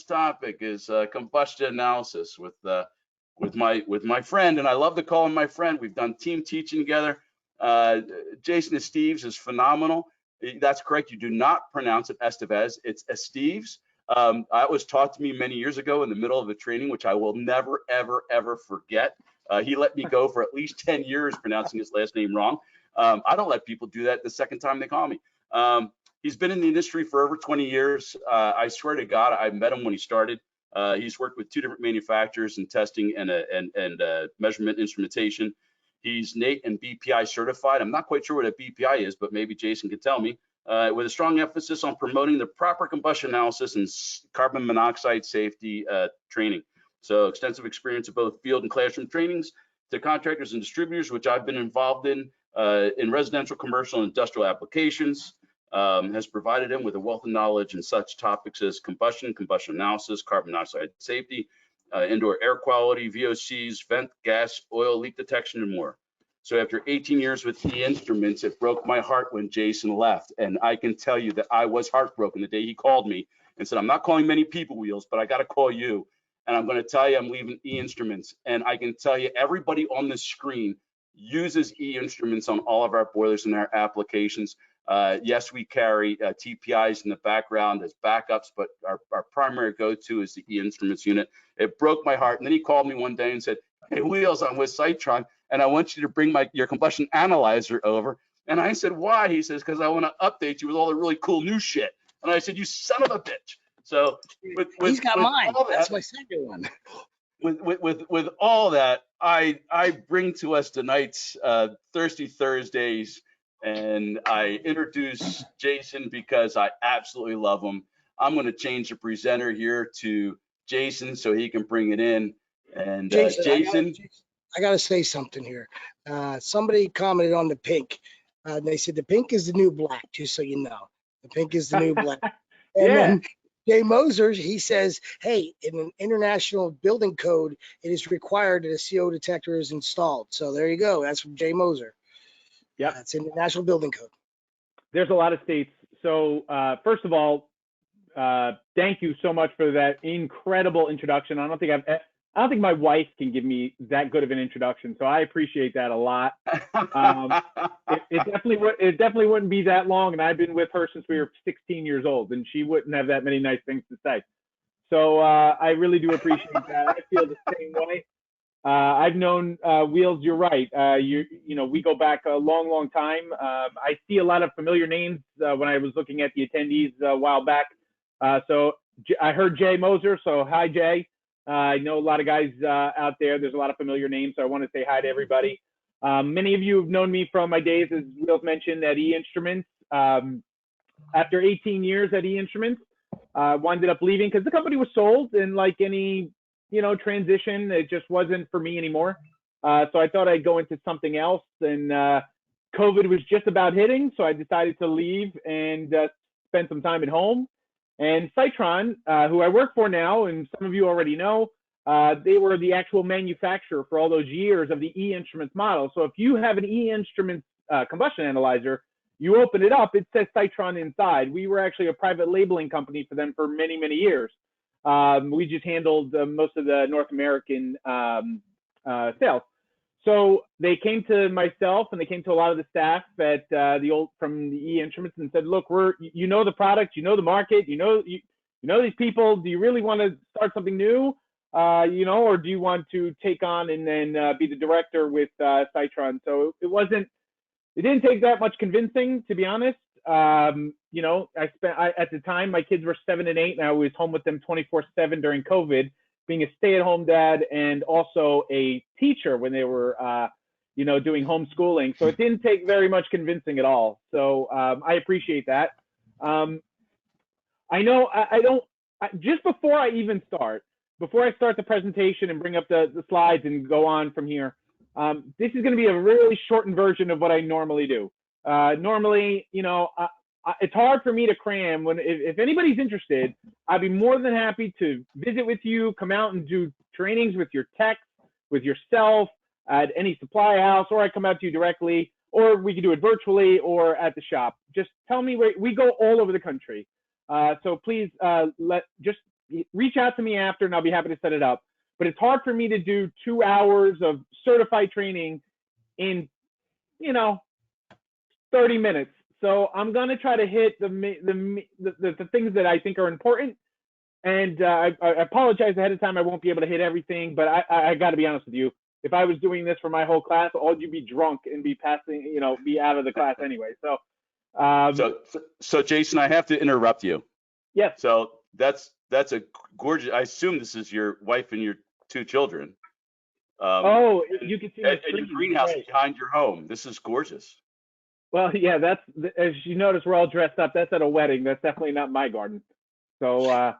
tonight's topic is combustion analysis with my friend, and I love to call him my friend. We've done team teaching together. Jason Esteves is phenomenal. That's correct. You do not pronounce it Esteves. It's Esteves. That was taught to me many years ago in the middle of a training, which I will never, ever, ever forget. He let me go for at least 10 years pronouncing his last name wrong. I don't let people do that the second time they call me. He's been in the industry for over 20 years. I swear to God, I met him when he started. He's worked with 2 different manufacturers in testing and measurement instrumentation. He's NATE and BPI certified. I'm not quite sure what a BPI is, but maybe Jason could tell me. With a strong emphasis on promoting the proper combustion analysis and carbon monoxide safety training. So extensive experience of both field and classroom trainings to contractors and distributors, which I've been involved in residential, commercial, and industrial applications. Has provided him with a wealth of knowledge in such topics as combustion analysis, carbon monoxide safety, indoor air quality, VOCs, vent, gas, oil leak detection, and more. So after 18 years with E Instruments, it broke my heart when Jason left. And I can tell you that I was heartbroken the day he called me and said, I'm not calling many people, Wheels, but I got to call you. And I'm going to tell you I'm leaving E Instruments. And I can tell you everybody on the screen uses E Instruments on all of our boilers and our applications. Yes, we carry TPIs in the background as backups, but our primary go-to is the E Instruments unit. It broke my heart. And then he called me one day and said, hey, Wheels, I'm with Cytron, and I want you to bring your combustion analyzer over. And I said, why? He says, because I want to update you with all the really cool new shit. And I said, you son of a bitch. So he's got mine. That's my second one. With all that, I bring to us tonight's Thirsty Thursdays, and I introduce Jason because I absolutely love him. I'm going to change the presenter here to Jason so he can bring it in. And Jason, I got to say something here. Somebody commented on the pink. They said the pink is the new black, just so you know. The pink is the new black. And then Jay Moser, he says, hey, in an international building code, it is required that a CO detector is installed. So there you go. That's from Jay Moser. Yep. It's in the National Building Code. There's a lot of states. So first of all, thank you so much for that incredible introduction. I don't think my wife can give me that good of an introduction, so I appreciate that a lot. It definitely wouldn't be that long, and I've been with her since we were 16 years old, and she wouldn't have that many nice things to say. So I really do appreciate that. I feel the same way. I've known Wheels. You're right. We go back a long, long time. I see a lot of familiar names when I was looking at the attendees a while back. So I heard Jay Moser. So hi, Jay. I know a lot of guys out there. There's a lot of familiar names, so I want to say hi to everybody. Many of you have known me from my days, as Wheels mentioned, at E Instruments. After 18 years at E Instruments, ended up leaving because the company was sold, and like any transition, it just wasn't for me anymore. So I thought I'd go into something else, and COVID was just about hitting, so I decided to leave and spend some time at home. And Cytron, who I work for now, and some of you already know, they were the actual manufacturer for all those years of the E Instruments model. So if you have an E Instruments combustion analyzer, you open it up, it says Cytron inside. We were actually a private labeling company for them for many, many years. We just handled most of the North American sales. So they came to myself, and they came to a lot of the staff at from the E Instruments and said, look, you know the product, you know the market, you know these people. Do you really want to start something new, or do you want to take on and then be the director with Cytron? So it didn't take that much convincing, to be honest. At the time, my kids were 7 and 8, and I was home with them 24/7 during COVID, being a stay-at-home dad and also a teacher when they were, doing homeschooling. So it didn't take very much convincing at all. So I appreciate that. I know just before I start the presentation and bring up the slides and go on from here, this is going to be a really shortened version of what I normally do. Normally, it's hard for me to cram. If anybody's interested, I'd be more than happy to visit with you, come out and do trainings with your techs, with yourself at any supply house, or I come out to you directly, or we can do it virtually or at the shop. Just tell me where we go all over the country. So please reach out to me after, and I'll be happy to set it up. But it's hard for me to do 2 hours of certified training in, 30 minutes. So I'm going to try to hit the things that I think are important. And I apologize ahead of time. I won't be able to hit everything, but I got to be honest with you. If I was doing this for my whole class, all you'd be drunk and be passing, be out of the class anyway. So Jason, I have to interrupt you. Yes. So that's a gorgeous. I assume this is your wife and your 2 children. You can see and your greenhouse right behind your home. This is gorgeous. Well, yeah, that's, as you notice, we're all dressed up. That's at a wedding. That's definitely not my garden. So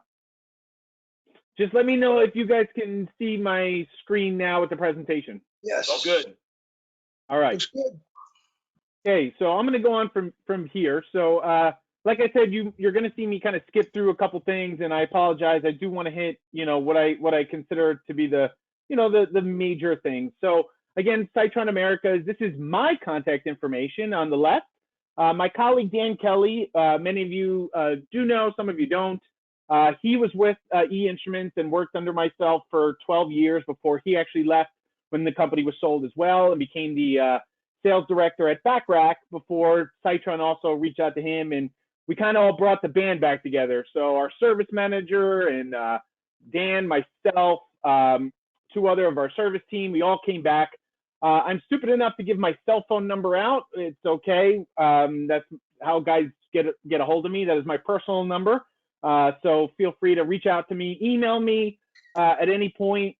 just let me know if you guys can see my screen now with the presentation. Yes. Oh, good. All right. Looks good. Okay, so I'm going to go on from here. So like I said, you're going to see me kind of skip through a couple things, and I apologize. I do want to hit, what I consider to be the major things. So again, Citron Americas, this is my contact information on the left. My colleague, Dan Kelly, many of you do know, some of you don't. He was with E Instruments and worked under myself for 12 years before he actually left when the company was sold as well, and became the sales director at Backrack before Citron also reached out to him, and we kind of all brought the band back together. So our service manager and Dan, myself, 2 other of our service team, we all came back. I'm stupid enough to give my cell phone number out. It's okay. That's how guys get a hold of me. That is my personal number. So feel free to reach out to me, email me at any point.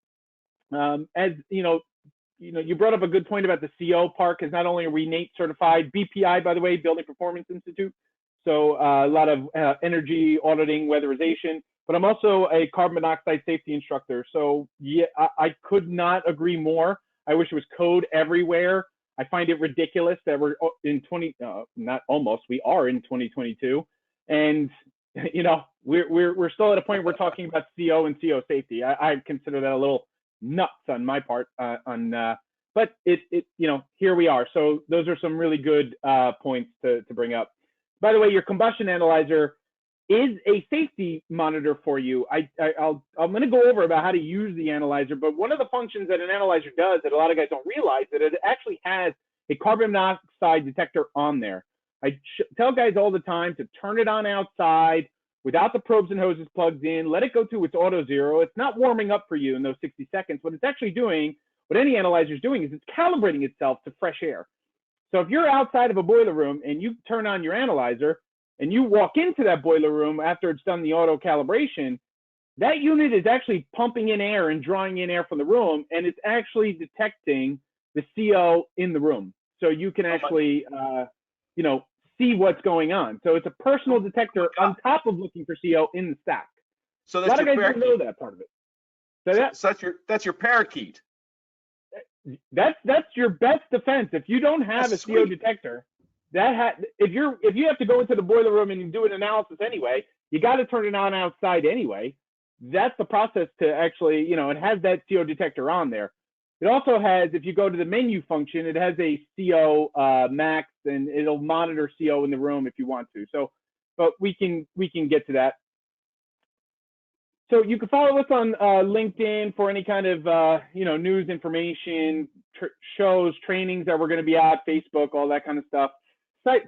As you brought up a good point about the CO part, because not only are we NATE certified, BPI, by the way, Building Performance Institute. So a lot of energy auditing, weatherization, but I'm also a carbon monoxide safety instructor. So yeah, I could not agree more. I wish it was code everywhere. I find it ridiculous that we're in we are in 2022. And we're still at a point we're talking about CO and CO safety. I consider that a little nuts on my part but here we are. So those are some really good points to bring up. By the way, your combustion analyzer is a safety monitor for you. I'm going to go over about how to use the analyzer, but one of the functions that an analyzer does that a lot of guys don't realize that it actually has a carbon monoxide detector on there. I tell guys all the time to turn it on outside without the probes and hoses plugged in, let it go to its auto zero. It's not warming up for you in those 60 seconds. What it's actually doing, what any analyzer is doing, is it's calibrating itself to fresh air. So if you're outside of a boiler room and you turn on your analyzer and you walk into that boiler room after it's done the auto calibration, that unit is actually pumping in air and drawing in air from the room, and it's actually detecting the CO in the room. So you can actually, see what's going on. So it's a personal detector on top of looking for CO in the stack. So that's a lot of guys don't know that part of it. So that's your parakeet. That's your best defense. If you don't have a CO detector, if you have to go into the boiler room and you do an analysis anyway, you got to turn it on outside anyway. That's the process to actually, it has that CO detector on there. It also has, if you go to the menu function, it has a CO max, and it'll monitor CO in the room if you want to. So, but we can get to that. So you can follow us on LinkedIn for any kind of news, information, shows, trainings that we're going to be at, Facebook, all that kind of stuff.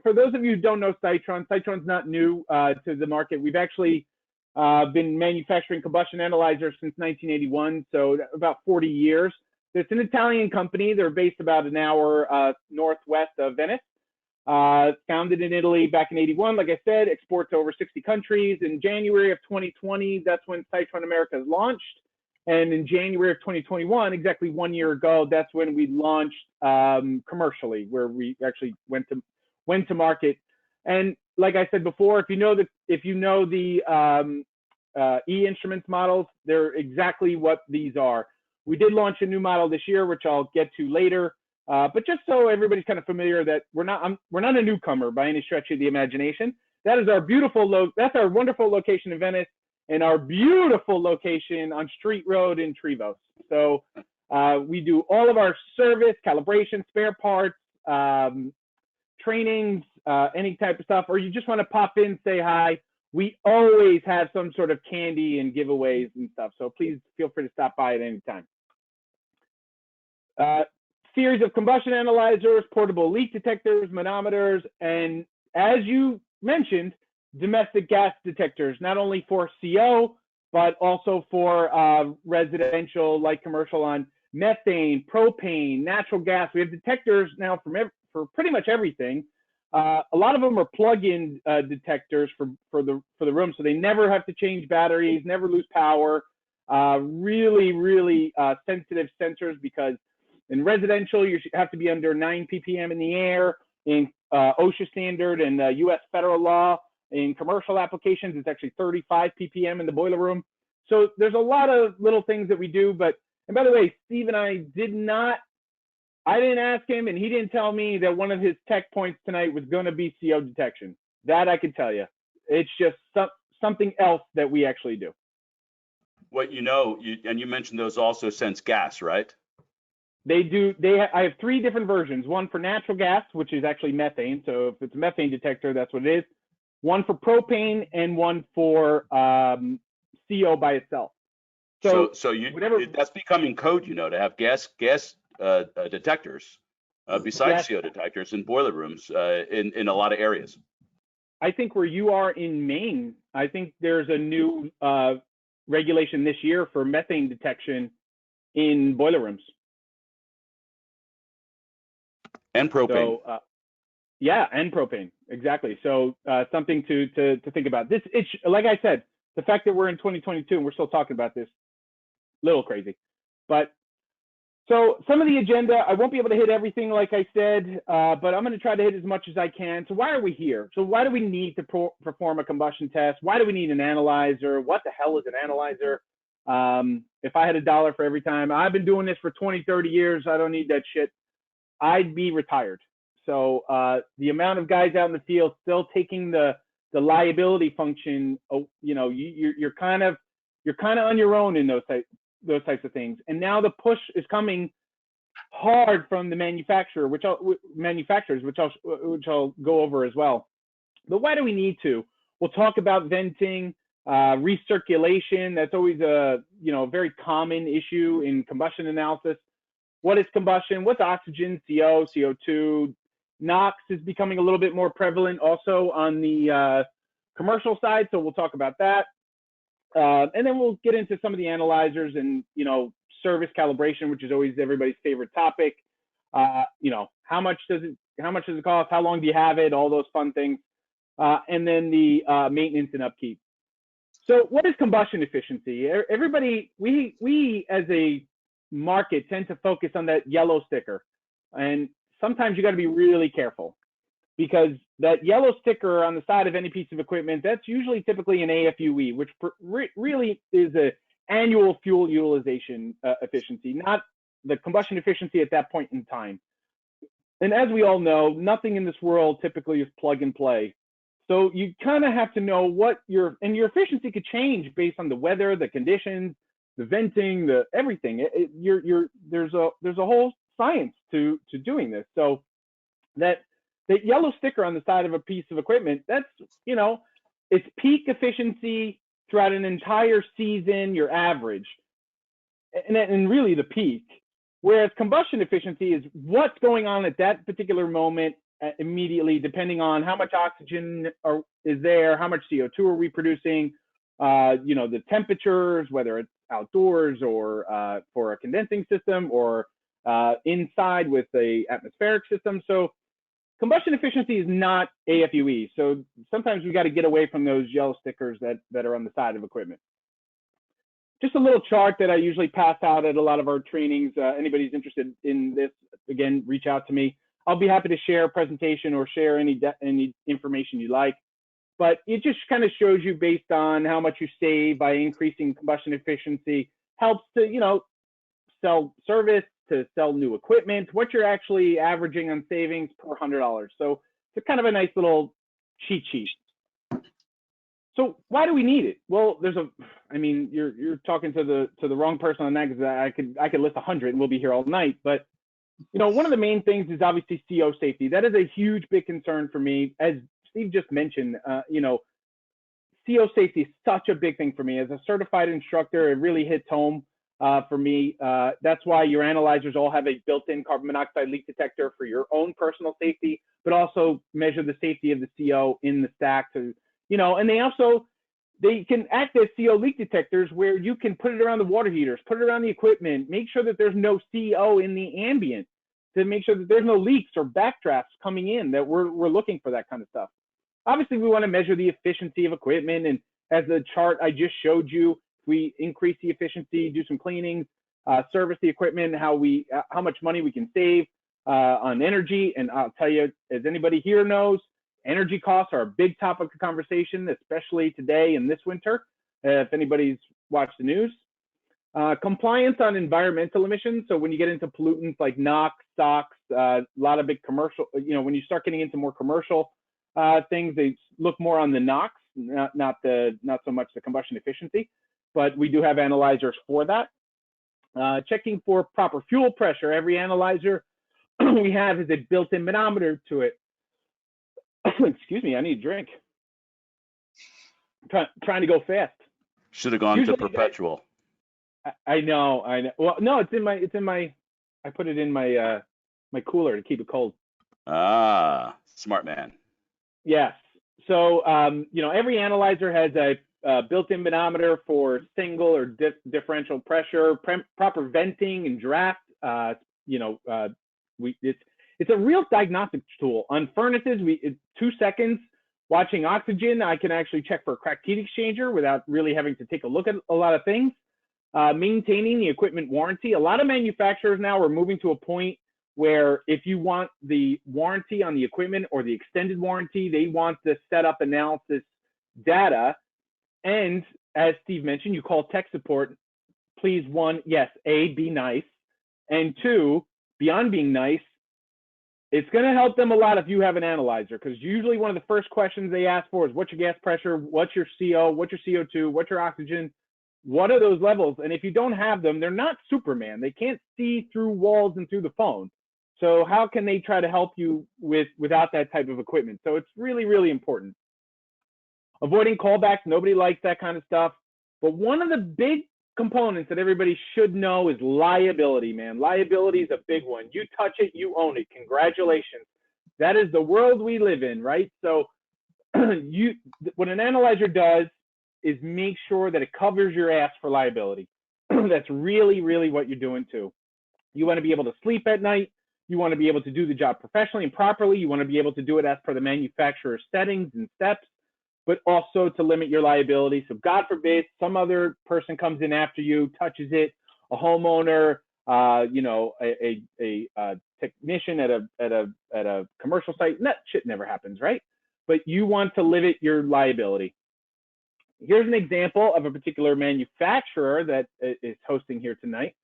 For those of you who don't know Citron's not new to the market. We've actually been manufacturing combustion analyzers since 1981, so about 40 years. It's an Italian company. They're based about an hour northwest of Venice. Founded in Italy back in '81, like I said, exports to over 60 countries. In January of 2020, that's when Citron Americas launched. And in January of 2021, exactly 1 year ago, that's when we launched commercially, where we actually went to market. And like I said before, if you know the E Instruments models, they're exactly what these are. We did launch a new model this year, which I'll get to later. But just so everybody's kind of familiar that we're not a newcomer by any stretch of the imagination. That is our that's our wonderful location in Venice, and our beautiful location on Street Road in Trevose. So we do all of our service, calibration, spare parts, trainings, any type of stuff, or you just want to pop in, say hi. we always have some sort of candy and giveaways and stuff. So please feel free to stop by at any time. Series of combustion analyzers, portable leak detectors, manometers, and as you mentioned, domestic gas detectors, not only for CO, but also for residential, light commercial on methane, propane, natural gas. We have detectors now for pretty much everything. A lot of them are plug-in detectors for the room, so they never have to change batteries, never lose power. Really sensitive sensors, because in residential you have to be under 9 ppm in the air. In OSHA standard and U.S. federal law, in commercial applications, it's actually 35 ppm in the boiler room. So there's a lot of little things that we do. And by the way, Steve and I didn't ask him, and he didn't tell me that one of his tech points tonight was going to be CO detection. That I can tell you. It's just something else that we actually do. What and you mentioned those also sense gas, right? They do. I have 3 different versions. One for natural gas, which is actually methane. So if it's a methane detector, that's what it is. One for propane and one for CO by itself. So that's becoming code, to have gas detectors besides CO detectors in boiler rooms in a lot of areas. I think where you are in Maine, I think there's a new regulation this year for methane detection in boiler rooms. And propane. So, and propane, exactly. So something to think about. It's like I said, the fact that we're in 2022 and we're still talking about this, little crazy. But so some of the agenda, I won't be able to hit everything, like I said, but I'm going to try to hit as much as I can. So why are we here? So why do we need to perform a combustion test? Why do we need an analyzer? What the hell is an analyzer? If I had $1 for every time, I've been doing this for 20, 30 years, I don't need that shit, I'd be retired. So the amount of guys out in the field still taking the liability function, you're kind of on your own in those types of things. And now the push is coming hard from the manufacturers, which I'll go over as well. But why do we need to? We'll talk about venting, recirculation. That's always a very common issue in combustion analysis. What is combustion? What's oxygen, CO, CO2? NOx is becoming a little bit more prevalent also on the commercial side, so we'll talk about that. And then we'll get into some of the analyzers and, service calibration, which is always everybody's favorite topic. How much does it cost? How long do you have it? All those fun things. And then the maintenance and upkeep. So what is combustion efficiency? Everybody, we as a market tend to focus on that yellow sticker. And sometimes you got to be really careful, because that yellow sticker on the side of any piece of equipment, that's usually typically an AFUE, which really is a annual fuel utilization efficiency, not the combustion efficiency at that point in time. And as we all know, nothing in this world typically is plug and play. So you kind of have to know what your efficiency could change based on the weather, the conditions, the venting, the everything. There's a whole science to doing this. So that yellow sticker on the side of a piece of equipment, that's, it's peak efficiency throughout an entire season, your average, and really the peak. Whereas combustion efficiency is what's going on at that particular moment immediately, depending on how much oxygen is there, how much CO2 are we producing, the temperatures, whether it's outdoors or for a condensing system or inside with the atmospheric system. So combustion efficiency is not AFUE. So sometimes we got to get away from those yellow stickers that are on the side of equipment. Just a little chart that I usually pass out at a lot of our trainings. Anybody's interested in this, again, reach out to me. I'll be happy to share a presentation or share any information you like. But it just kind of shows you based on how much you save by increasing combustion efficiency, helps to, sell service, to sell new equipment, what you're actually averaging on savings per $100. So it's kind of a nice little cheat sheet. So why do we need it? Well, you're talking to the wrong person on that, because I could list 100 and we'll be here all night. But one of the main things is obviously CO safety. That is a huge, big concern for me. As Steve just mentioned, CO safety is such a big thing for me. As a certified instructor, it really hits home for me. That's why your analyzers all have a built-in carbon monoxide leak detector for your own personal safety, but also measure the safety of the CO in the stack. To, and they can act as CO leak detectors where you can put it around the water heaters, put it around the equipment, make sure that there's no CO in the ambient, to make sure that there's no leaks or backdrafts coming in, that we're looking for that kind of stuff. Obviously, we want to measure the efficiency of equipment, and as the chart I just showed you, we increase the efficiency, do some cleanings, service the equipment, how much money we can save on energy. And I'll tell you, as anybody here knows, energy costs are a big topic of conversation, especially today and this winter, if anybody's watched the news. Compliance on environmental emissions. So when you get into pollutants like NOx, SOx, a lot of big commercial, when you start getting into more commercial things, they look more on the NOx, not so much the combustion efficiency, but we do have analyzers for that. Checking for proper fuel pressure. Every analyzer we have is a built-in manometer to it. Excuse me, I need a drink. Trying to go fast. Should have gone to perpetual. I know. Well, no, it's in my. I put it in my my cooler to keep it cold. Ah, smart man. Yes. So every analyzer has a built-in manometer for single or differential pressure, proper venting and draft. It's a real diagnostic tool. On furnaces, 2 seconds watching oxygen, I can actually check for a cracked heat exchanger without really having to take a look at a lot of things. Maintaining the equipment warranty. A lot of manufacturers now are moving to a point where if you want the warranty on the equipment or the extended warranty, they want the setup analysis data. And as Steve mentioned, you call tech support. Please, one, yes, A, be nice. And two, beyond being nice, it's going to help them a lot if you have an analyzer, because usually one of the first questions they ask for is what's your gas pressure, what's your CO, what's your CO2, what's your oxygen, what are those levels? And if you don't have them, they're not Superman. They can't see through walls and through the phone. So how can they try to help you without that type of equipment? So it's really, really important. Avoiding callbacks, nobody likes that kind of stuff. But one of the big components that everybody should know is liability, man. Liability is a big one. You touch it, you own it. Congratulations. That is the world we live in, right? So what an analyzer does is make sure that it covers your ass for liability. That's really, really what you're doing too. You want to be able to sleep at night. You want to be able to do the job professionally and properly. You want to be able to do it as per the manufacturer's settings and steps, but also to limit your liability. So God forbid some other person comes in after you, touches it, a homeowner, a technician at a commercial site. That shit never happens, right? But you want to limit your liability. Here's an example of a particular manufacturer that is hosting here tonight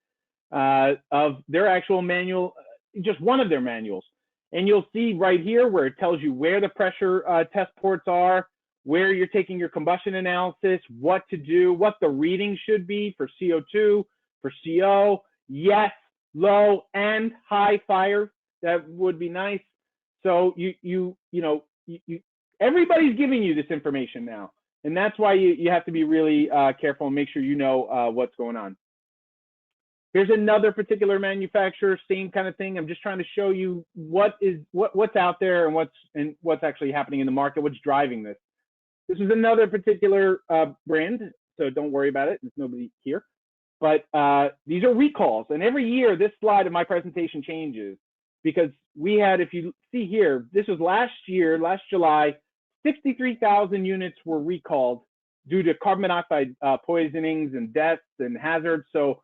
of their actual manual, just one of their manuals. And you'll see right here where it tells you where the pressure test ports are, where you're taking your combustion analysis, what to do, what the reading should be for CO2, for CO, yes, low and high fire. That would be nice. So everybody's giving you this information now. And that's why you have to be really careful and make sure you know what's going on. Here's another particular manufacturer, same kind of thing. I'm just trying to show you what's out there and what's actually happening in the market, what's driving this. This is another particular brand, so don't worry about it. There's nobody here. But these are recalls. And every year, this slide of my presentation changes because we had, if you see here, this was last year, last July, 63,000 units were recalled due to carbon monoxide poisonings and deaths and hazards. So,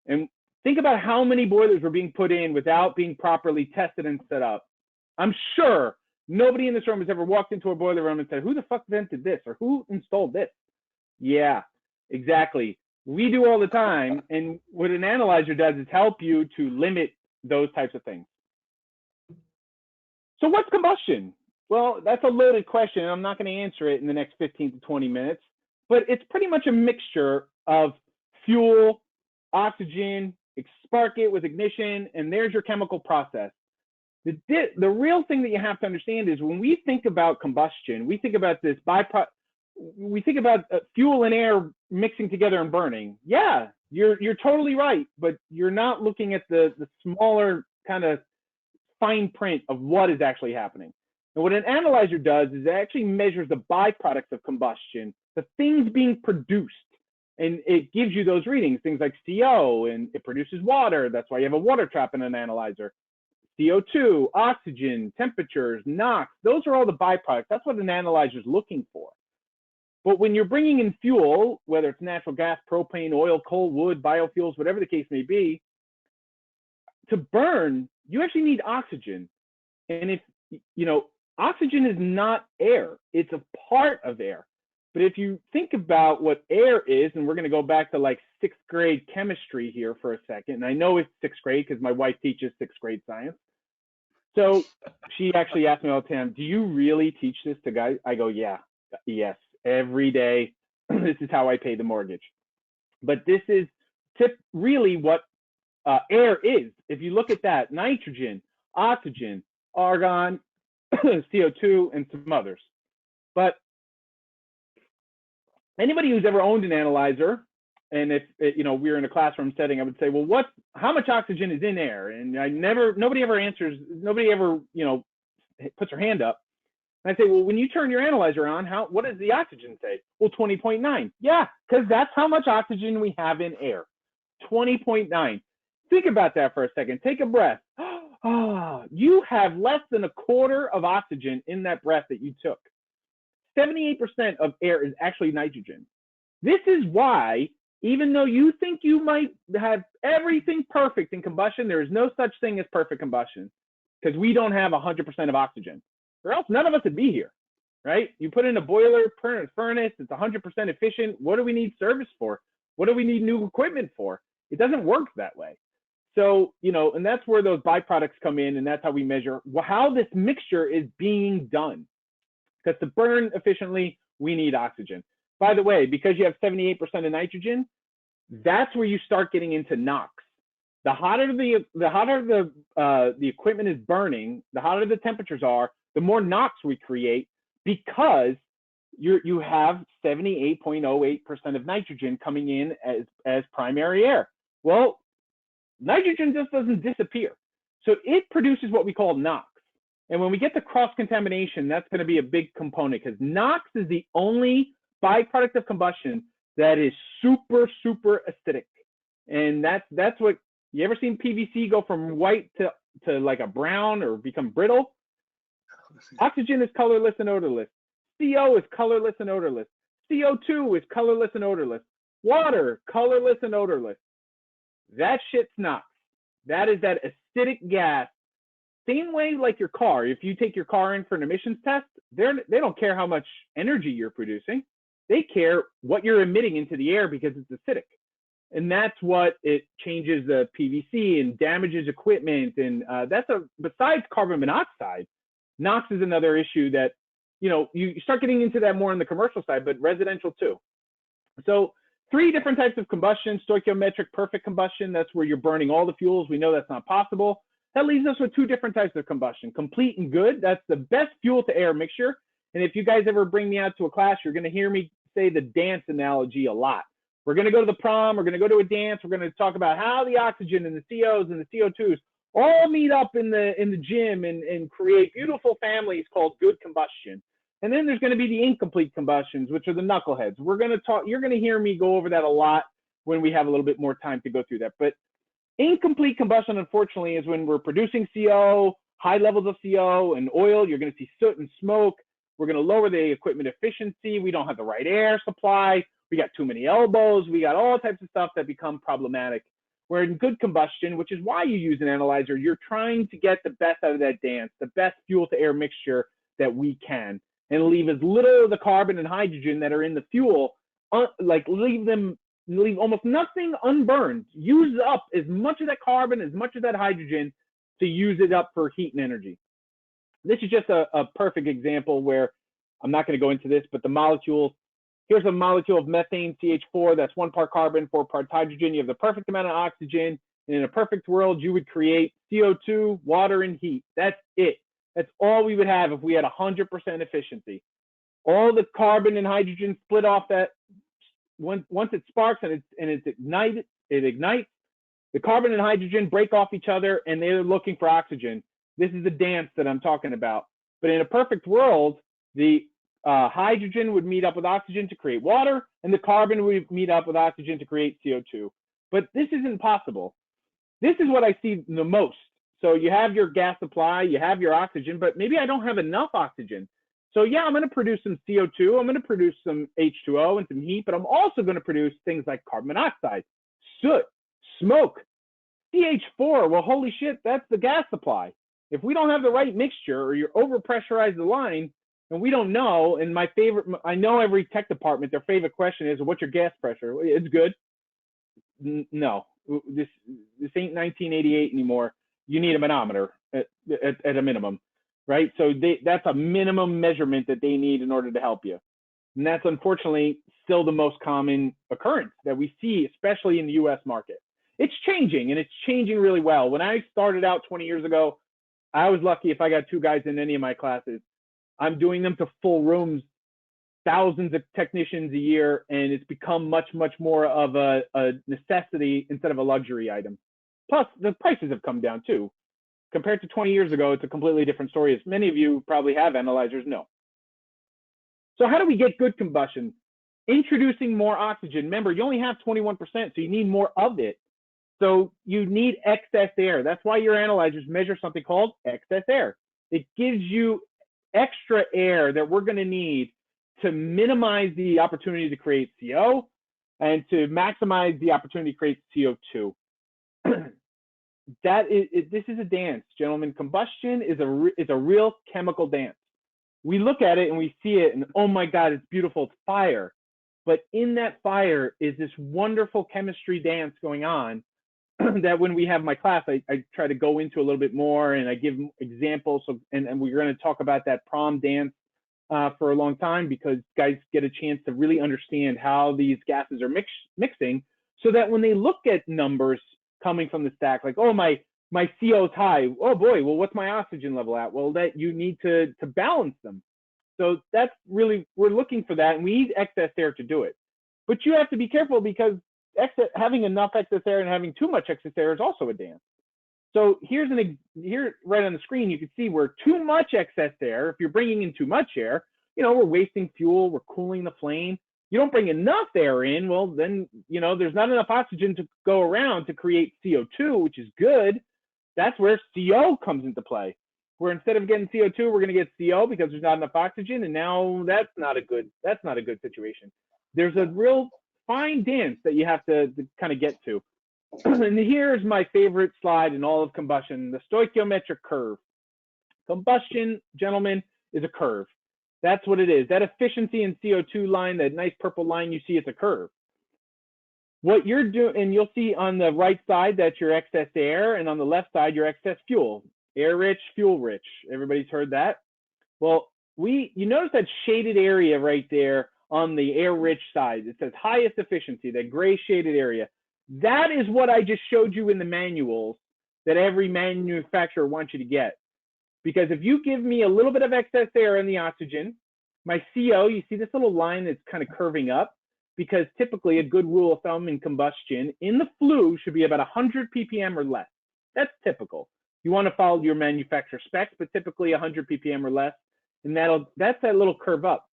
and think about how many boilers were being put in without being properly tested and set up. I'm sure nobody in this room has ever walked into a boiler room and said, who the fuck vented this or who installed this? Yeah, exactly. We do all the time. And what an analyzer does is help you to limit those types of things. So what's combustion? Well, that's a loaded question, and I'm not going to answer it in the next 15 to 20 minutes, but it's pretty much a mixture of fuel, oxygen, spark it with ignition, and there's your chemical process. The real thing that you have to understand is when we think about combustion, we think about this byproduct. we think about fuel and air mixing together and burning. Yeah, you're totally right, but you're not looking at the smaller kind of fine print of what is actually happening. And what an analyzer does is it actually measures the byproducts of combustion, the things being produced, and it gives you those readings, things like CO, and it produces water. That's why you have a water trap in an analyzer. CO2, oxygen, temperatures, NOx, those are all the byproducts. That's what an analyzer is looking for. But when you're bringing in fuel, whether it's natural gas, propane, oil, coal, wood, biofuels, whatever the case may be, to burn, you actually need oxygen. And if, oxygen is not air, it's a part of air. But if you think about what air is, and we're going to go back to like 6th grade chemistry here for a second, and I know it's 6th grade because my wife teaches 6th grade science. So she actually asked me all the time, do you really teach this to guys? I go, yes, every day. This is how I pay the mortgage. But this is really what air is. If you look at that, nitrogen, oxygen, argon, CO2, and some others. But anybody who's ever owned an analyzer, and if we're in a classroom setting, I would say, well, how much oxygen is in air? And nobody ever answers, nobody ever, puts their hand up. And I say, well, when you turn your analyzer on, what does the oxygen say? Well, 20.9. Yeah, because that's how much oxygen we have in air, 20.9. Think about that for a second. Take a breath. You have less than a quarter of oxygen in that breath that you took. 78% of air is actually nitrogen. This is why, even though you think you might have everything perfect in combustion, there is no such thing as perfect combustion, because we don't have 100% of oxygen, or else none of us would be here, right? You put in a boiler, furnace, it's 100% efficient. What do we need service for? What do we need new equipment for? It doesn't work that way. So, and that's where those byproducts come in, and that's how we measure how this mixture is being done. Because to burn efficiently, we need oxygen. By the way, because you have 78% of nitrogen, that's where you start getting into NOx. The hotter the equipment is burning, the hotter the temperatures are, the more NOx we create, because you have 78.08% of nitrogen coming in as primary air. Well, nitrogen just doesn't disappear. So it produces what we call NOx. And when we get to cross-contamination, that's going to be a big component, because NOx is the only byproduct of combustion that is super, super acidic. And that's what, you ever seen PVC go from white to like a brown or become brittle? Oxygen is colorless and odorless. CO is colorless and odorless. CO2 is colorless and odorless. Water, colorless and odorless. That shit's NOx. That is that acidic gas. Same way like your car. If you take your car in for an emissions test, they don't care how much energy you're producing. They care what you're emitting into the air, because it's acidic. And that's what it changes the PVC and damages equipment. And besides carbon monoxide, NOx is another issue that, you start getting into that more on the commercial side, but residential too. So 3 different types of combustion: stoichiometric, perfect combustion. That's where you're burning all the fuels. We know that's not possible. That leaves us with 2 different types of combustion: complete and good. That's the best fuel to air mixture. And if you guys ever bring me out to a class, you're going to hear me say the dance analogy a lot. We're going to go to the prom, we're going to go to a dance, we're going to talk about how the oxygen and the COs and the CO2s all meet up in the gym and create beautiful families called good combustion. And then there's going to be the incomplete combustions, which are the knuckleheads. You're going to hear me go over that a lot when we have a little bit more time to go through that. But incomplete combustion, unfortunately, is when we're producing CO, high levels of CO and oil. You're going to see soot and smoke. We're going to lower the equipment efficiency. We don't have the right air supply. We got too many elbows. We got all types of stuff that become problematic. Where in good combustion, which is why you use an analyzer, you're trying to get the best out of that dance, the best fuel to air mixture that we can, and leave as little of the carbon and hydrogen that are in the fuel, leave almost nothing unburned. Use up as much of that carbon, as much of that hydrogen, to use it up for heat and energy. This is just a perfect example where, I'm not going to go into this, but the molecules, here's a molecule of methane, CH4, that's 1 part carbon, 4 parts hydrogen. You have the perfect amount of oxygen. And in a perfect world, you would create CO2, water, and heat. That's it. That's all we would have if we had 100% efficiency. All the carbon and hydrogen split off that once it sparks and it ignites. The carbon and hydrogen break off each other, and they're looking for oxygen. This is the dance that I'm talking about. But in a perfect world, the hydrogen would meet up with oxygen to create water, and the carbon would meet up with oxygen to create CO2. But this isn't possible. This is what I see the most. So you have your gas supply, you have your oxygen, but maybe I don't have enough oxygen. So yeah, I'm going to produce some CO2, I'm going to produce some H2O and some heat, but I'm also going to produce things like carbon monoxide, soot, smoke, CH4. Well, holy shit, that's the gas supply. If we don't have the right mixture, or you're overpressurized the line, and we don't know, and I know every tech department, their favorite question is, what's your gas pressure? It's good. No, this ain't 1988 anymore. You need a manometer at a minimum, right? So that's a minimum measurement that they need in order to help you. And that's unfortunately still the most common occurrence that we see, especially in the US market. It's changing, and it's changing really well. When I started out 20 years ago, I was lucky if I got 2 guys in any of my classes. I'm doing them to full rooms, thousands of technicians a year, and it's become much, much more of a necessity instead of a luxury item. Plus, the prices have come down too. Compared to 20 years ago, it's a completely different story. As many of you probably have analyzers know. So how do we get good combustion? Introducing more oxygen. Remember, you only have 21%, so you need more of it. So you need excess air. That's why your analyzers measure something called excess air. It gives you extra air that we're going to need to minimize the opportunity to create CO and to maximize the opportunity to create CO2. This is a dance, gentlemen. Combustion is a real chemical dance. We look at it and we see it, and oh my God, it's beautiful. It's fire. But in that fire is this wonderful chemistry dance going on that when we have my class, I try to go into a little bit more, and I give examples of, and we're going to talk about that prom dance for a long time, because guys get a chance to really understand how these gases are mixing, so that when they look at numbers coming from the stack, like, oh, my CO is high. Oh boy, well, what's my oxygen level at? Well, that you need to balance them. So that's really, we're looking for that, and we need excess air to do it. But you have to be careful, because having enough excess air and having too much excess air is also a dance. So here right on the screen, you can see where too much excess air, if you're bringing in too much air, we're wasting fuel, we're cooling the flame. You don't bring enough air in, well, then, there's not enough oxygen to go around to create CO2, which is good. That's where CO comes into play. Where instead of getting CO2, we're going to get CO because there's not enough oxygen, and now that's not a good situation. There's a real fine dance that you have to kind of get to. And here's my favorite slide in all of combustion, the stoichiometric curve. Combustion, gentlemen, is a curve. That's what it is. That efficiency in CO2 line, that nice purple line you see, it's a curve. What you're doing, and you'll see on the right side, that's your excess air, and on the left side, your excess fuel. Air rich, fuel rich. Everybody's heard that? Well, you notice that shaded area right there on the air rich side. It says highest efficiency, that gray shaded area. That is what I just showed you in the manuals that every manufacturer wants you to get. Because if you give me a little bit of excess air in the oxygen, my CO, you see this little line that's kind of curving up, because typically a good rule of thumb in combustion in the flue should be about 100 ppm or less. That's typical. You want to follow your manufacturer specs, but typically 100 ppm or less, and that's that little curve up.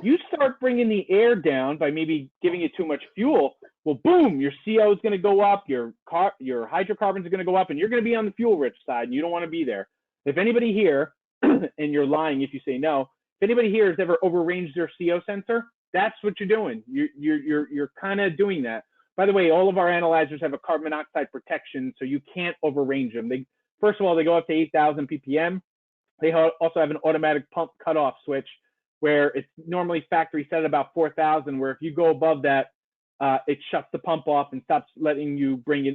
You start bringing the air down by maybe giving it too much fuel, well, boom, your CO is going to go up, your hydrocarbons are going to go up, and you're going to be on the fuel rich side, and you don't want to be there. If anybody here, and you're lying if you say no, if anybody here has ever overranged their CO sensor, that's what you're doing. You're kind of doing that. By the way, all of our analyzers have a carbon monoxide protection, so you can't overrange them. First of all, they go up to 8,000 ppm. They also have an automatic pump cutoff switch, where it's normally factory set at about 4,000, where if you go above that, it shuts the pump off and stops letting you bring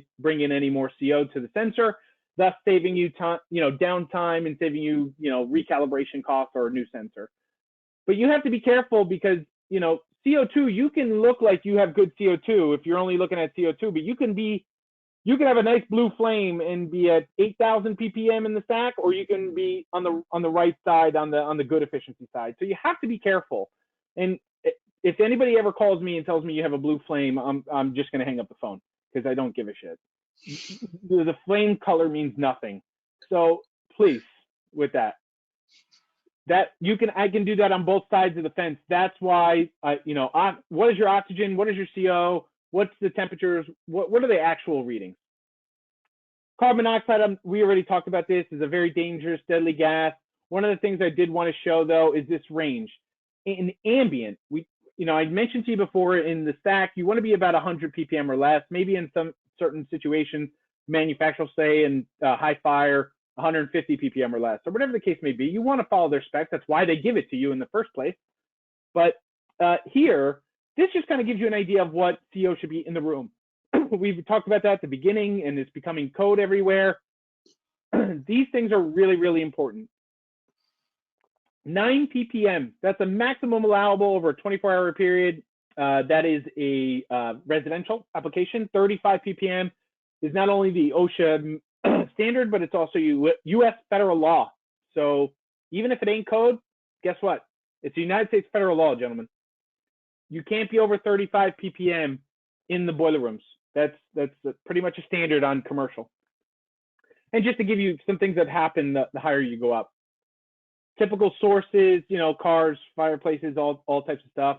in any more CO to the sensor, thus saving you time, downtime, and saving you, recalibration costs or a new sensor. But you have to be careful, because, CO2, you can look like you have good CO2 if you're only looking at CO2, but you can be you can have a nice blue flame and be at 8,000 ppm in the stack, or you can be on the right side, on the good efficiency side. So you have to be careful. And if anybody ever calls me and tells me you have a blue flame, I'm just going to hang up the phone, because I don't give a shit. The flame color means nothing. So please, with that I can do that on both sides of the fence. That's why what is your oxygen? What is your CO? What's the temperatures? What are the actual readings? Carbon monoxide, we already talked about this, is a very dangerous, deadly gas. One of the things I did want to show, though, is this range. In ambient, I mentioned to you before, in the stack, you want to be about 100 ppm or less. Maybe in some certain situations, manufacturers say in high fire, 150 ppm or less, or whatever the case may be. You want to follow their specs. That's why they give it to you in the first place. But here, this just kind of gives you an idea of what CO should be in the room. We've talked about that at the beginning, and it's becoming code everywhere. These things are really, really important. 9 ppm, that's a maximum allowable over a 24-hour period. That is a residential application. 35 ppm is not only the OSHA standard, but it's also U.S. federal law. So even if it ain't code, guess what? It's the United States federal law, gentlemen. You can't be over 35 ppm in the boiler rooms. That's pretty much a standard on commercial. And just to give you some things that happen the higher you go up. Typical sources, cars, fireplaces, all types of stuff.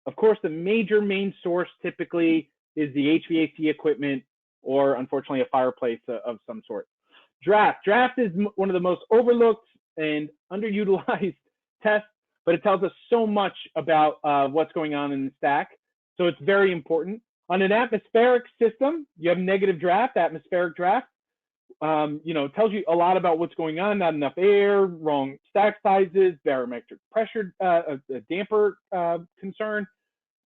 Of course, the main source typically is the HVAC equipment, or unfortunately a fireplace of some sort. Draft is one of the most overlooked and underutilized tests, but it tells us so much about what's going on in the stack. So it's very important. On an atmospheric system, you have negative draft, atmospheric draft. It tells you a lot about what's going on, not enough air, wrong stack sizes, barometric pressure, a damper concern.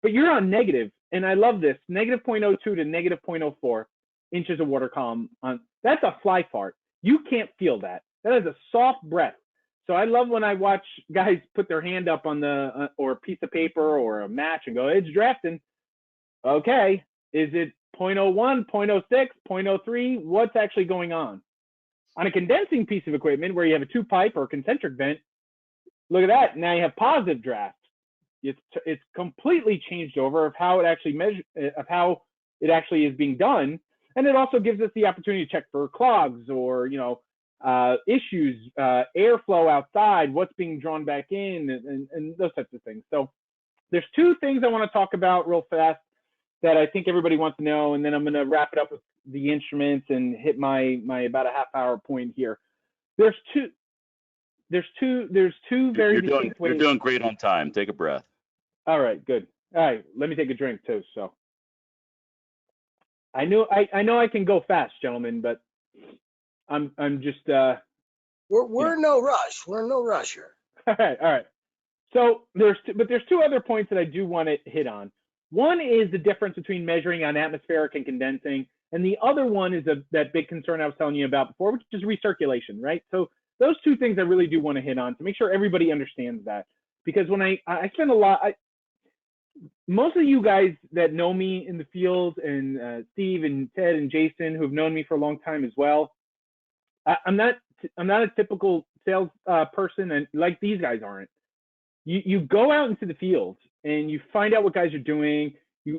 But you're on negative, and I love this, negative 0.02 to negative 0.04 inches of water column. That's a fly fart. You can't feel that. That is a soft breath. So I love when I watch guys put their hand up on the or a piece of paper or a match and go, it's drafting. Okay, is it 0.01, 0.06, 0.03? What's actually going on? On a condensing piece of equipment where you have a two pipe or concentric vent, look at that. Now you have positive draft. It's completely changed over of how it actually how it actually is being done. And it also gives us the opportunity to check for clogs or, issues, airflow outside, what's being drawn back in, and those types of things. So there's two things I want to talk about real fast that I think everybody wants to know, and then I'm going to wrap it up with the instruments and hit my about a half-hour point here. There's two very distinct ways. You're doing great on time. Take a breath. All right, good. All right, let me take a drink too. So I know I can go fast, gentlemen, but I'm just we're in no rush. We're in no rush here. All right. So there's two other points that I do want to hit on. One is the difference between measuring on atmospheric and condensing, and the other one is that big concern I was telling you about before, which is recirculation, right? So those two things I really do want to hit on to make sure everybody understands that, because when I spend a lot, most of you guys that know me in the field, and Steve and Ted and Jason, who have known me for a long time as well, I'm not a typical sales person, and like these guys aren't. You go out into the field and you find out what guys are doing. You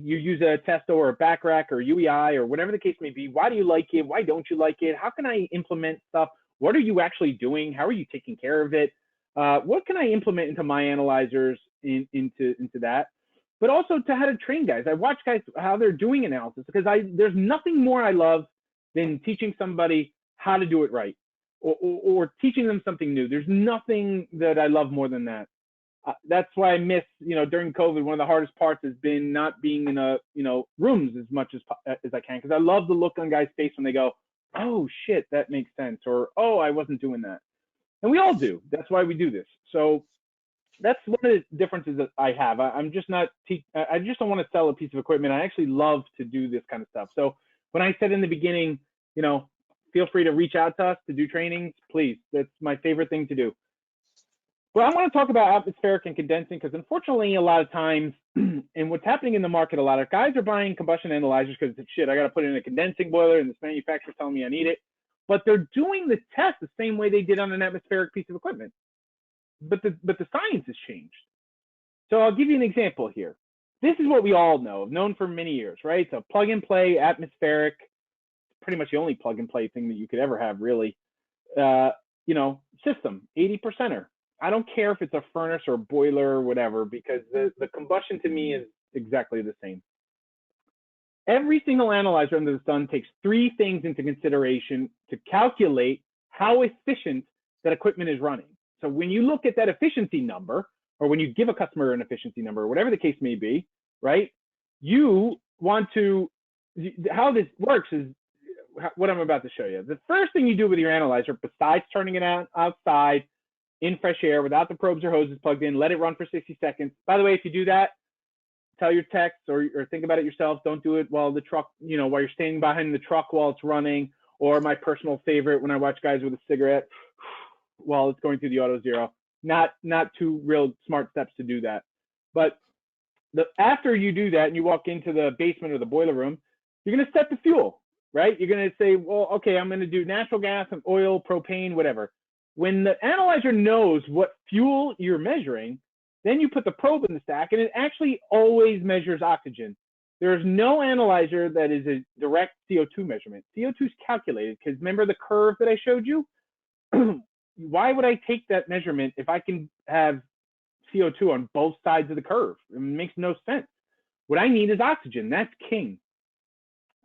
use a Testo or a back rack or UEI or whatever the case may be. Why do you like it? Why don't you like it? How can I implement stuff? What are you actually doing? How are you taking care of it? What can I implement into my analyzers into that? But also to how to train guys. I watch guys how they're doing analysis, because there's nothing more I love than teaching somebody how to do it right, or teaching them something new. There's nothing that I love more than that. That's why I miss, during COVID, one of the hardest parts has been not being in rooms as much as I can, because I love the look on guys' face when they go, oh shit, that makes sense, or oh, I wasn't doing that. And we all do. That's why we do this. So that's one of the differences that I have. I'm just not, I just don't want to sell a piece of equipment. I actually love to do this kind of stuff. So when I said in the beginning, feel free to reach out to us to do trainings, please. That's my favorite thing to do. Well, I want to talk about atmospheric and condensing because unfortunately, a lot of times, and what's happening in the market, a lot of guys are buying combustion analyzers because it's shit. I got to put in a condensing boiler, and this manufacturer's telling me I need it. But they're doing the test the same way they did on an atmospheric piece of equipment. But the science has changed. So I'll give you an example here. This is what we all know, have known for many years, right? So plug and play atmospheric, pretty much the only plug and play thing that you could ever have, really. You know, system, 80%er. I don't care if it's a furnace or a boiler or whatever, because the combustion to me is exactly the same. Every single analyzer under the sun takes 3 things into consideration to calculate how efficient that equipment is running. So when you look at that efficiency number, or when you give a customer an efficiency number, or whatever the case may be, right? You want to, how this works is what I'm about to show you. The first thing you do with your analyzer, besides turning it outside in fresh air without the probes or hoses plugged in, let it run for 60 seconds. By the way, if you do that, tell your techs or think about it yourself. Don't do it while the truck, you know, while you're standing behind the truck while it's running, or my personal favorite, when I watch guys with a cigarette while it's going through the auto zero. Not 2 real smart steps to do that. But after you do that and you walk into the basement or the boiler room, you're going to set the fuel, right? You're going to say, well, okay, I'm going to do natural gas and oil, propane, whatever. When the analyzer knows what fuel you're measuring, then you put the probe in the stack, and it actually always measures oxygen. There is no analyzer that is a direct CO2 measurement. CO2 is calculated, because remember the curve that I showed you? Why would I take that measurement if I can have CO2 on both sides of the curve? It makes no sense. What I need is oxygen. That's king.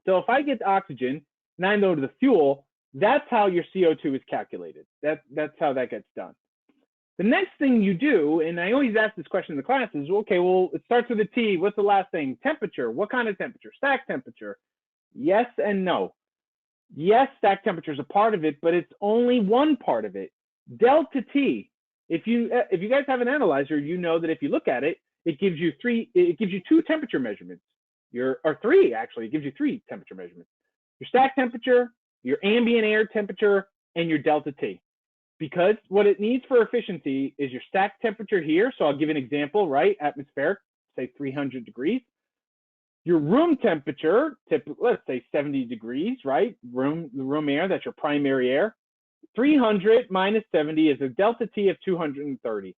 So if I get oxygen and I know the fuel, that's how your CO2 is calculated. That's how that gets done. The next thing you do, and I always ask this question in the class, is, okay, well, it starts with a T. What's the last thing? Temperature. What kind of temperature? Stack temperature. Yes and no. Yes, stack temperature is a part of it, but it's only one part of it. Delta T. If you guys have an analyzer, you know that if you look at it, it gives you 2 temperature measurements. Or 3 actually. It gives you 3 temperature measurements. Your stack temperature, your ambient air temperature, and your delta T. Because what it needs for efficiency is your stack temperature here. So I'll give an example, right? Atmospheric, say 300 degrees. Your room temperature, let's say 70 degrees, right? The room air, that's your primary air. 300 minus 70 is a delta T of 230.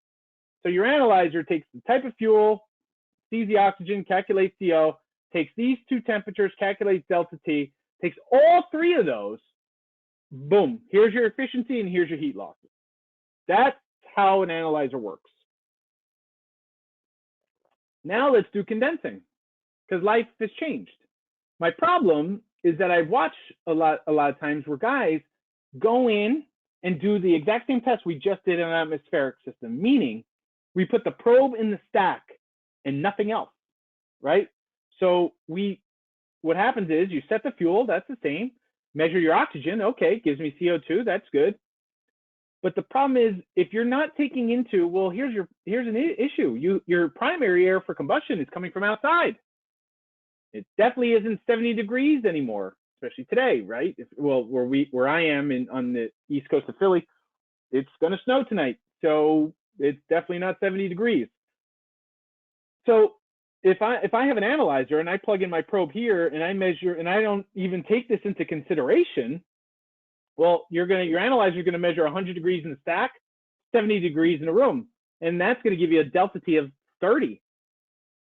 So your analyzer takes the type of fuel, sees the oxygen, calculates CO, takes these 2 temperatures, calculates delta T, takes all 3 of those, boom, here's your efficiency and here's your heat losses. That's how an analyzer works. Now let's do condensing, because life has changed. My problem is that I watch a lot of times where guys go in and do the exact same test we just did in an atmospheric system, meaning we put the probe in the stack and nothing else, right? So what happens is you set the fuel, that's the same. Measure your oxygen, okay, gives me CO2, that's good. But the problem is, if you're not taking into, well, here's an issue. Your primary air for combustion is coming from outside. It definitely isn't 70 degrees anymore, especially today, right? Where I am on the east coast of Philly, it's gonna snow tonight, so it's definitely not 70 degrees. So if I have an analyzer and I plug in my probe here and I measure and I don't even take this into consideration, well, your analyzer is going to measure 100 degrees in the stack, 70 degrees in a room, and that's going to give you a delta T of 30.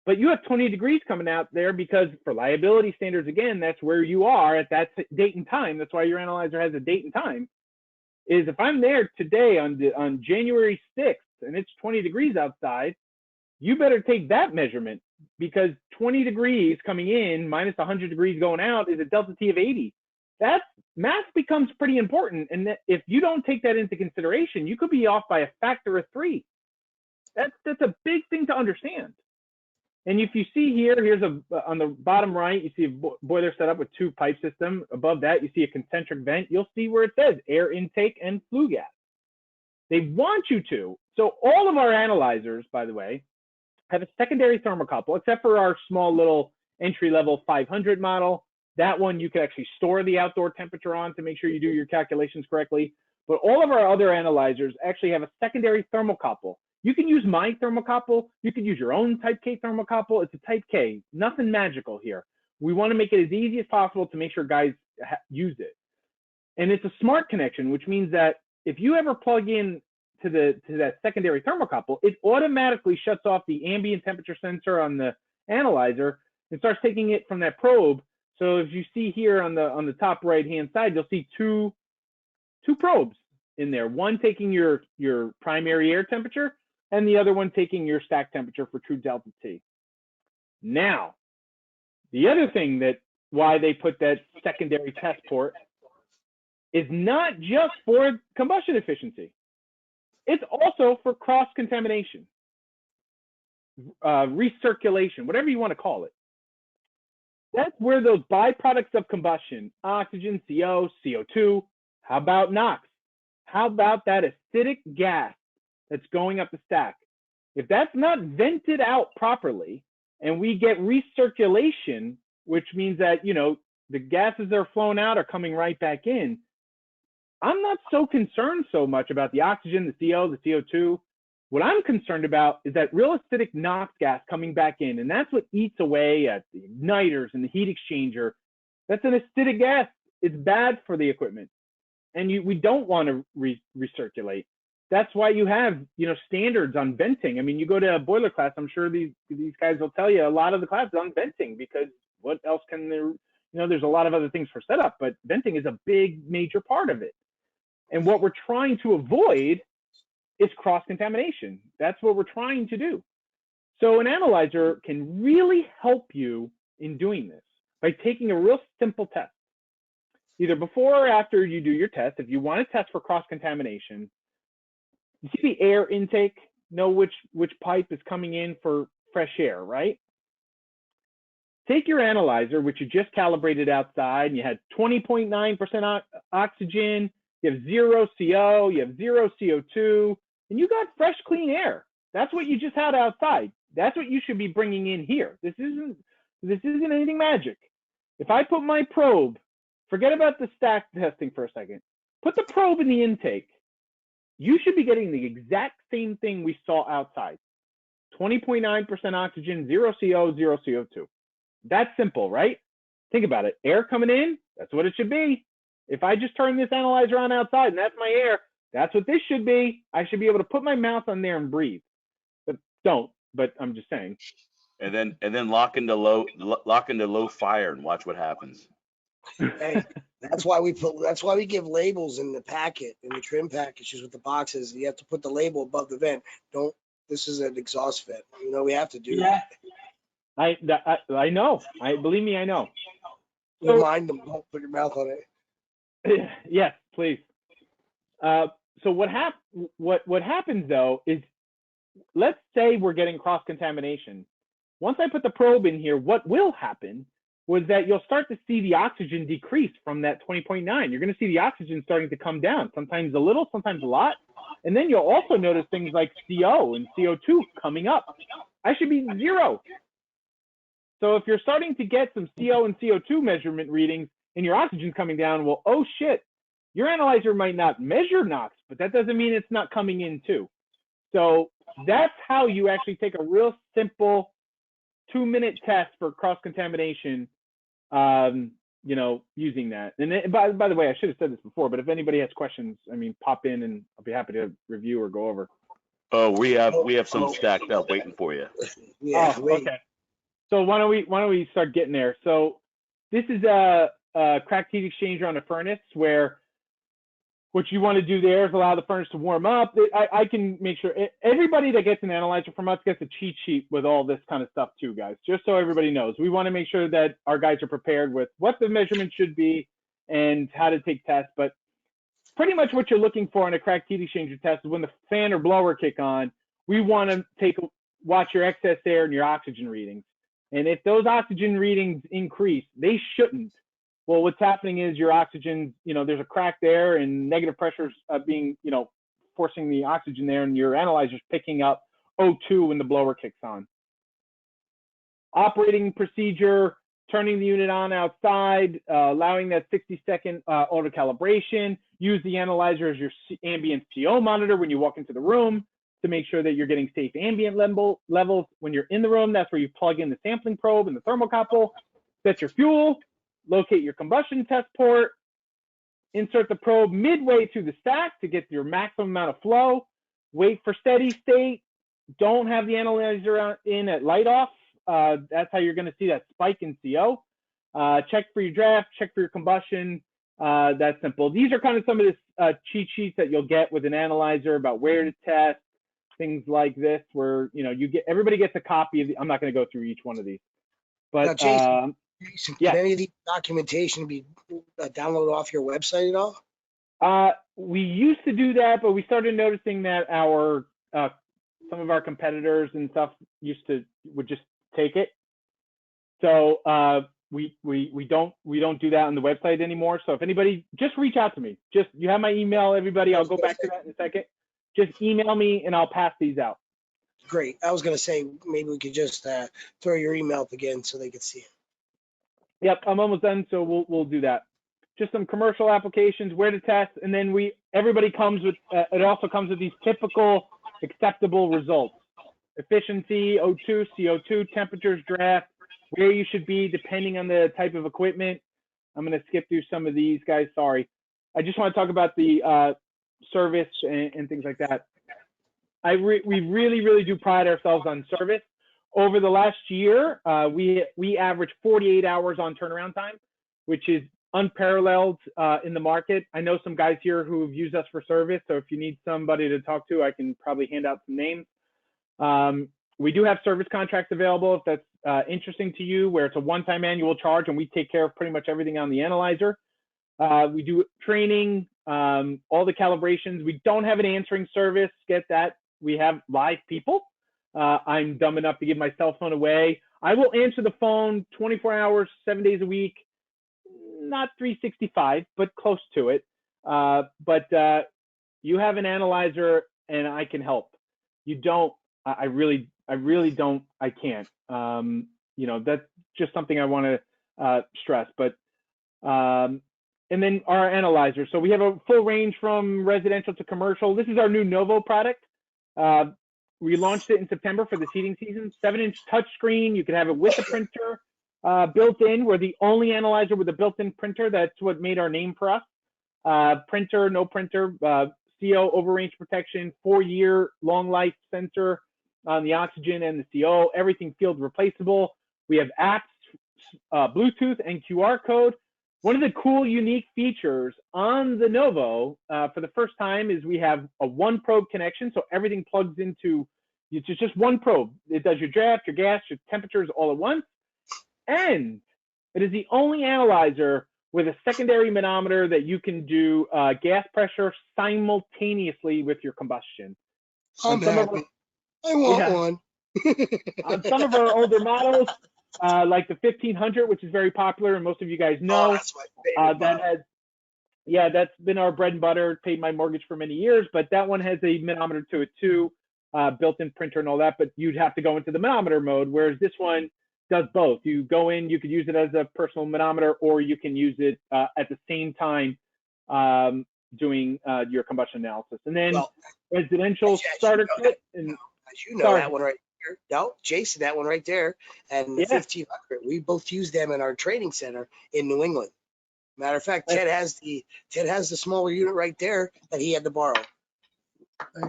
But you have 20 degrees coming out there because for liability standards, again, that's where you are at that date and time. That's why your analyzer has a date and time. Is if I'm there today on January 6th and it's 20 degrees outside, you better take that measurement, because 20 degrees coming in minus 100 degrees going out is a delta T of 80. That math becomes pretty important. And if you don't take that into consideration, you could be off by a factor of 3. That's a big thing to understand. And if you see here, on the bottom right, you see a boiler set up with 2 pipe system. Above that, you see a concentric vent. You'll see where it says air intake and flue gas. They want you to. So all of our analyzers, by the way, have a secondary thermocouple, except for our small little entry-level 500 model. That one you can actually store the outdoor temperature on to make sure you do your calculations correctly. but all of our other analyzers actually have a secondary thermocouple. You can use my thermocouple. You could use your own type K thermocouple. It's a type K, nothing magical here. We want to make it as easy as possible to make sure guys use it. And it's a smart connection, which means that if you ever plug in to that secondary thermocouple, it automatically shuts off the ambient temperature sensor on the analyzer and starts taking it from that probe. So if you see here on the top right hand side, you'll see two probes in there. One taking your primary air temperature, and the other one taking your stack temperature for true delta T. Now, the other thing that why they put that secondary test port is not just for combustion efficiency. It's also for cross-contamination, recirculation, whatever you want to call it. That's where those byproducts of combustion, oxygen, CO, CO2, how about NOx? How about that acidic gas that's going up the stack? If that's not vented out properly and we get recirculation, which means that, you know, the gases that are flowing out are coming right back in, I'm not so concerned so much about the oxygen, the CO, the CO2. What I'm concerned about is that real acidic NOx gas coming back in, and that's what eats away at the igniters and the heat exchanger. That's an acidic gas. It's bad for the equipment, and we don't want to recirculate. That's why you have, you know, standards on venting. I mean, you go to a boiler class, I'm sure these guys will tell you a lot of the class is on venting, because what else can there, you know, there's a lot of other things for setup, but venting is a big major part of it. And what we're trying to avoid is cross-contamination. That's what we're trying to do. So an analyzer can really help you in doing this by taking a real simple test. Either before or after you do your test, if you want to test for cross-contamination, you see the air intake, know which pipe is coming in for fresh air, right? Take your analyzer, which you just calibrated outside, and you had 20.9% oxygen, you have 0 CO, you have 0 CO2, and you got fresh, clean air. That's what you just had outside. That's what you should be bringing in here. This isn't anything magic. If I put my probe, forget about the stack testing for a second, put the probe in the intake, you should be getting the exact same thing we saw outside. 20.9% oxygen, 0 CO, 0 CO2. That's simple, right? Think about it. Air coming in, that's what it should be. If I just turn this analyzer on outside and that's my air, that's what this should be. I should be able to put my mouth on there and breathe. But don't, but I'm just saying. And then lock into low fire and watch what happens. Hey, that's why we give labels in the packet, in the trim packages with the boxes. You have to put the label above the vent. This is an exhaust vent. You know, we have to do that. I know. Believe me, I know. Remind them, don't put your mouth on it. Yes, please. So what happens though is, let's say we're getting cross-contamination. Once I put the probe in here, what will happen was that you'll start to see the oxygen decrease from that 20.9. You're going to see the oxygen starting to come down, sometimes a little, sometimes a lot. And then you'll also notice things like CO and CO2 coming up. I should be 0. So if you're starting to get some CO and CO2 measurement readings and your oxygen's coming down, well, oh shit, your analyzer might not measure NOx, but that doesn't mean it's not coming in too. So that's how you actually take a real simple 2-minute test for cross-contamination, you know, using that. And then, by the way, I should have said this before, but if anybody has questions, I mean, pop in and I'll be happy to review or go over. Oh, we have some stacked up waiting for you. Yeah. Oh, okay. So why don't we start getting there? So this is a cracked heat exchanger on a furnace, where what you want to do there is allow the furnace to warm up. I can make sure everybody that gets an analyzer from us gets a cheat sheet with all this kind of stuff too, guys, just so everybody knows. We want to make sure that our guys are prepared with what the measurement should be and how to take tests. But pretty much what you're looking for in a cracked heat exchanger test is when the fan or blower kick on, we want to watch your excess air and your oxygen readings. And if those oxygen readings increase, they shouldn't. Well, what's happening is your oxygen, you know, there's a crack there and negative pressures being, you know, forcing the oxygen there, and your analyzer's picking up O2 when the blower kicks on. Operating procedure, turning the unit on outside, allowing that 60-second auto calibration. Use the analyzer as your ambient CO monitor when you walk into the room to make sure that you're getting safe ambient levels. When you're in the room, that's where you plug in the sampling probe and the thermocouple, set your fuel, locate your combustion test port, insert the probe midway through the stack to get your maximum amount of flow, wait for steady state, don't have the analyzer in at light off. That's how you're going to see that spike in CO. Check for your draft, check for your combustion. That's simple. These are kind of some of the cheat sheets that you'll get with an analyzer about where to test, things like this, where everybody gets a copy of the. I'm not going to go through each one of these, but now, Jason, yeah. Can any of the documentation be downloaded off your website at all? We used to do that, but we started noticing that our some of our competitors and stuff would just take it. So we don't do that on the website anymore. So if anybody, just reach out to me. You have my email, everybody. I'll go back to that in a second. Just email me and I'll pass these out. Great. I was going to say maybe we could just throw your email up again so they could see it. Yep, I'm almost done, so we'll do that. Just some commercial applications, where to test, and then everybody comes with. It also comes with these typical acceptable results: efficiency, O2, CO2, temperatures, draft, where you should be depending on the type of equipment. I'm going to skip through some of these guys. Sorry. I just want to talk about the service and things like that. We really do pride ourselves on service. Over the last year, we average 48 hours on turnaround time, which is unparalleled in the market. I know some guys here who have used us for service, so if you need somebody to talk to, I can probably hand out some names. We do have service contracts available if that's interesting to you, where it's a one-time annual charge and we take care of pretty much everything on the analyzer. We do training, all the calibrations. We don't have an answering service. Get that. We have live people. I'm dumb enough to give my cell phone away. I will answer the phone 24 hours, 7 days a week. Not 365, but close to it. But you have an analyzer and I can help. You don't, I really don't, I can't. That's just something I want to stress. But and then our analyzer. So we have a full range from residential to commercial. This is our new Novo product. We launched it in September for the seeding season. 7-inch touchscreen. You can have it with a printer built in. We're the only analyzer with a built-in printer. That's what made our name for us. Printer, no printer, CO overrange protection, 4-year long life sensor on the oxygen and the CO. Everything field replaceable. We have apps, Bluetooth, and QR code. One of the cool, unique features on the Novo for the first time is we have a one probe connection. So everything plugs into, it's just one probe. It does your draft, your gas, your temperatures all at once. And it is the only analyzer with a secondary manometer that you can do gas pressure simultaneously with your combustion. I'm happy. I want one. On some of our older models, like the 1500, which is very popular and most of you guys know. Oh, that's my favorite that's been our bread and butter, paid my mortgage for many years, but that one has a manometer to it too, built-in printer and all that, but you'd have to go into the manometer mode, whereas this one does both. You go in, you could use it as a personal manometer, or you can use it at the same time doing your combustion analysis. And then residential starter kit. And as you know, that one right there. No, Jason, that one right there. And the 1500, we both use them in our training center in New England. Matter of fact, Ted has the smaller unit right there that he had to borrow. I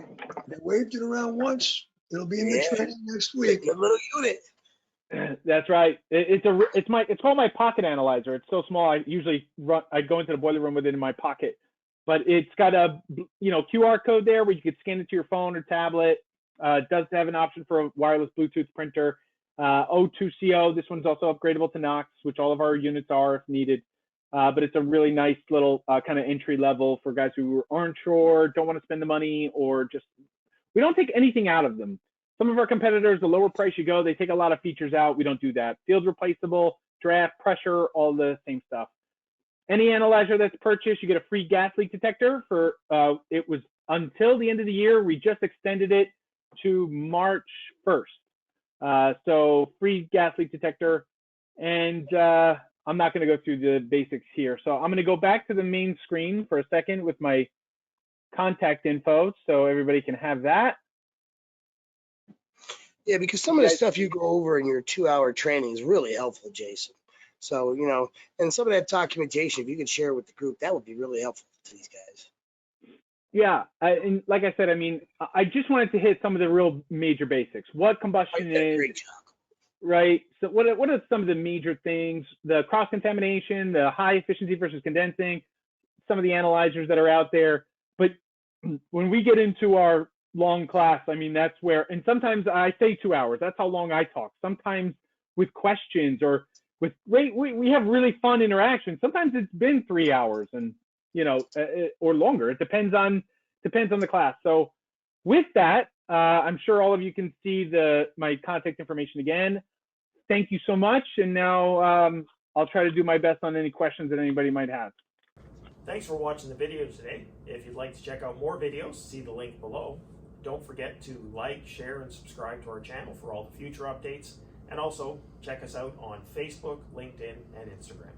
waved it around once. It'll be in the training next week. A little unit. That's right. It's called my pocket analyzer. It's so small. I go into the boiler room with it in my pocket, but it's got a QR code there where you could scan it to your phone or tablet. It does have an option for a wireless Bluetooth printer. O2CO. This one's also upgradable to NOx, which all of our units are if needed. But it's a really nice little kind of entry level for guys who aren't sure, don't want to spend the money, or just, we don't take anything out of them. Some of our competitors, the lower price you go, they take a lot of features out. We don't do that. Field replaceable, draft, pressure, all the same stuff. Any analyzer that's purchased, you get a free gas leak detector for, it was until the end of the year. We just extended it to March 1st. So free gas leak detector. And I'm not going to go through the basics here. So I'm going to go back to the main screen for a second with my contact info so everybody can have that. Yeah, because some of the stuff you go over in your 2-hour training is really helpful, Jason. So, you know, and some of that documentation, if you could share with the group, that would be really helpful to these guys. Yeah, and like I said, I mean, I just wanted to hit some of the real major basics. What combustion is, great job. right? So what are some of the major things? The cross-contamination, the high efficiency versus condensing, some of the analyzers that are out there. But when we get into our long class, I mean, that's where, and sometimes I say 2 hours. That's how long I talk. Sometimes with questions or with, we have really fun interactions. Sometimes it's been 3 hours and, you know, or longer. It depends on the class. So with that, I'm sure all of you can see my contact information again. Thank you so much. And now I'll try to do my best on any questions that anybody might have. Thanks for watching the video today. If you'd like to check out more videos, see the link below. Don't forget to like, share, and subscribe to our channel for all the future updates. And also check us out on Facebook, LinkedIn, and Instagram.